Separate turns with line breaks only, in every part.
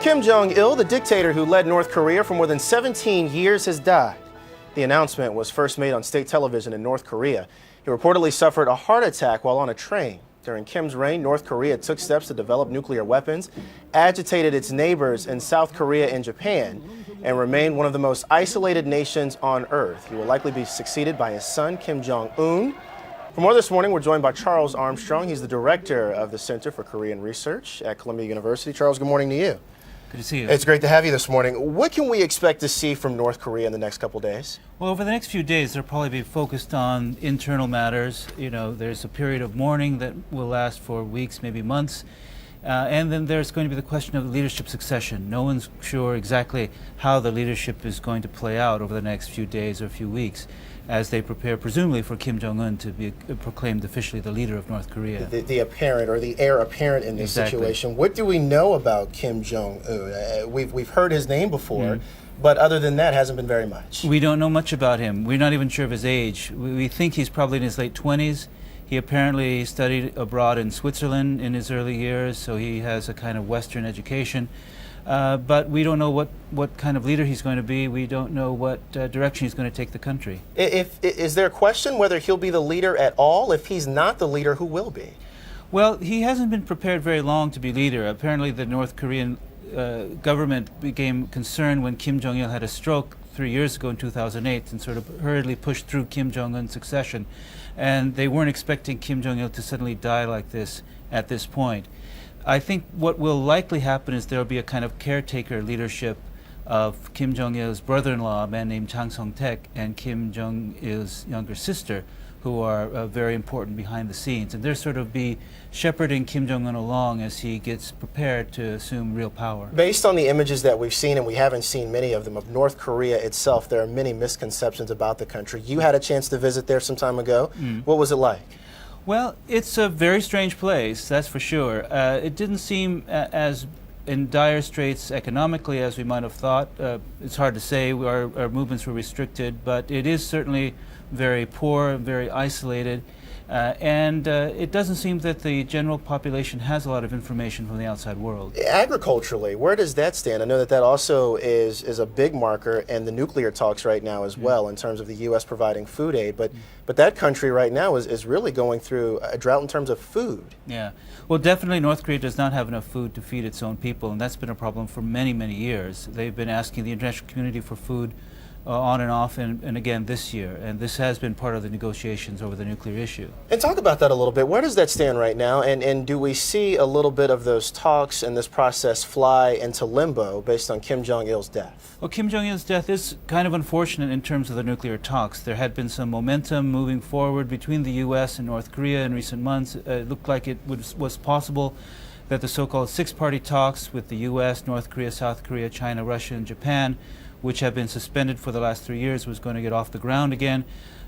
Kim Jong Il, the dictator who led North Korea for more than 17 years, has died. The announcement was first made on state television in North Korea. He reportedly suffered a heart attack while on a train. During Kim's reign, North Korea took steps to develop nuclear weapons, agitated its neighbors in South Korea and Japan, and remained one of the most isolated nations on Earth. He will likely be succeeded by his son, Kim Jong Un. For more this morning, we're joined by Charles Armstrong. He's the director of the Center for Korean Research at Columbia University. Charles, good morning to you.
Good to see you.
It's great to have you this morning. What can we expect to see from North Korea in the next couple days?
Well, over the next few days, they'll probably be focused on internal matters. You know, there's a period of mourning that will last for weeks, maybe months. And then there's going to be the question of leadership succession. No one's sure exactly how the leadership is going to play out over the next few days or few weeks as they prepare, presumably, for Kim Jong Un to be proclaimed officially the leader of North Korea.
The apparent, or the heir apparent in this situation. What do we know about Kim Jong Un? We've heard his name before, but other than that, hasn't been very much.
We don't know much about him. We're not even sure of his age. We think he's probably in his late 20s. He apparently studied abroad in Switzerland in his early years, so he has a kind of Western education. But we don't know what kind of leader he's going to be. We don't know what direction he's going to take the country.
Is there a question whether he'll be the leader at all? If he's not the leader, who will be?
Well, he hasn't been prepared very long to be leader. Apparently the North Korean government became concerned when Kim Jong Il had a stroke 3 years ago in 2008 and sort of hurriedly pushed through Kim Jong Un's succession. And they weren't expecting Kim Jong Il to suddenly die like this at this point. I think what will likely happen is there will be a kind of caretaker leadership of Kim Jong Il's brother-in-law, a man named Jang Song-taek, and Kim Jong Il's younger sister, who are very important behind the scenes. And they're sort of be shepherding Kim Jong Un along as he gets prepared to assume real power.
Based on the images that we've seen, and we haven't seen many of them, of North Korea itself, there are many misconceptions about the country. You had a chance to visit there some time ago. What was it like?
Well, it's a very strange place, that's for sure. It didn't seem as in dire straits economically as we might have thought. It's hard to say. Our movements were restricted, but it is certainly very poor, very isolated. And it doesn't seem that the general population has a lot of information from the outside world.
Agriculturally, where does that stand? I know that also is a big marker in the nuclear talks right now as well, in terms of the U.S. providing food aid. But that country right now is really going through a drought in terms of food.
Yeah. Well, definitely North Korea does not have enough food to feed its own people, and that's been a problem for many, many years. They've been asking the international community for food on and off, and again this year. And this has been part of the negotiations over the nuclear issue.
And talk about that a little bit. Where does that stand right now? And do we see a little bit of those talks and this process fly into limbo based on Kim Jong Il's death?
Well, Kim Jong Il's death is kind of unfortunate in terms of the nuclear talks. There had been some momentum moving forward between the U.S. and North Korea in recent months. It looked like it was possible that the so-called Sixparty talks with the U.S., North Korea, South Korea, China, Russia, and Japan, which have been suspended for the last 3 years, was going to get off the ground again.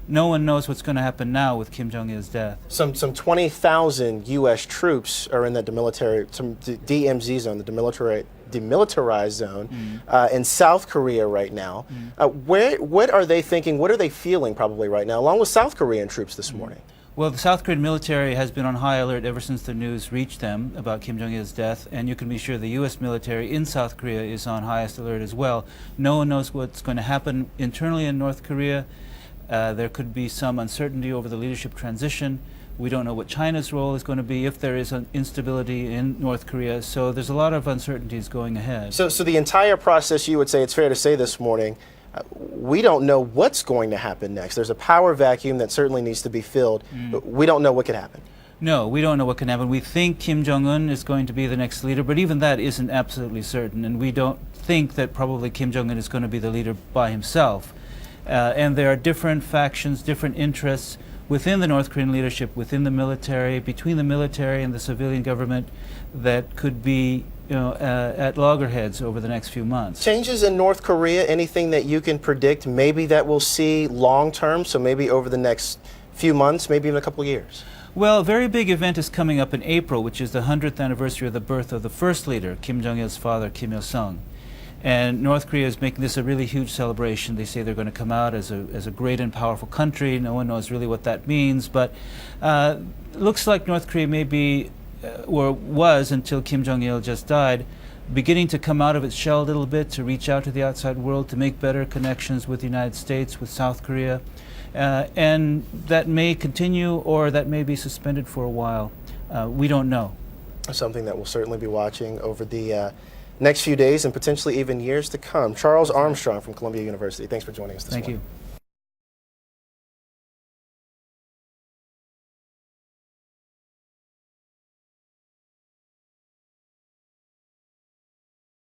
No one knows what's going to happen now with Kim Jong Il's death.
Some 20,000 U.S. troops are in the DMZ zone, the demilitarized zone, in South Korea right now. What are they thinking? What are they feeling probably right now, along with South Korean troops this morning?
Well, the South Korean military has been on high alert ever since the news reached them about Kim Jong Il's death, and you can be sure the U.S. military in South Korea is on highest alert as well. No one knows what's going to happen internally in North Korea. There could be some uncertainty over the leadership transition. We don't know what China's role is going to be if there is an instability in North Korea. So there's a lot of uncertainties going ahead.
So the entire process, you would say, it's fair to say this morning, we don't know what's going to happen next. There's a power vacuum that certainly needs to be filled, but we don't know what could happen.
No, we don't know what can happen. We think Kim Jong Un is going to be the next leader, but even that isn't absolutely certain. And we don't think that probably Kim Jong Un is going to be the leader by himself. And there are different factions, different interests within the North Korean leadership, within the military, between the military and the civilian government that could be at loggerheads over the next few months.
Changes in North Korea, anything that you can predict maybe that we'll see long term, so maybe over the next few months, maybe even a couple of years?
Well, a very big event is coming up in April, which is the 100th anniversary of the birth of the first leader, Kim Jong Il's father, Kim Il-sung. And North Korea is making this a really huge celebration. They say they're going to come out as a great and powerful country. No one knows really what that means, but looks like North Korea may be, or was until Kim Jong Il just died, beginning to come out of its shell a little bit, to reach out to the outside world, to make better connections with the United States, with South Korea. And that may continue, or that may be suspended for a while. We don't know.
Something that we'll certainly be watching over the next few days and potentially even years to come. Charles Armstrong from Columbia University, thanks for joining us this morning.
Thank you.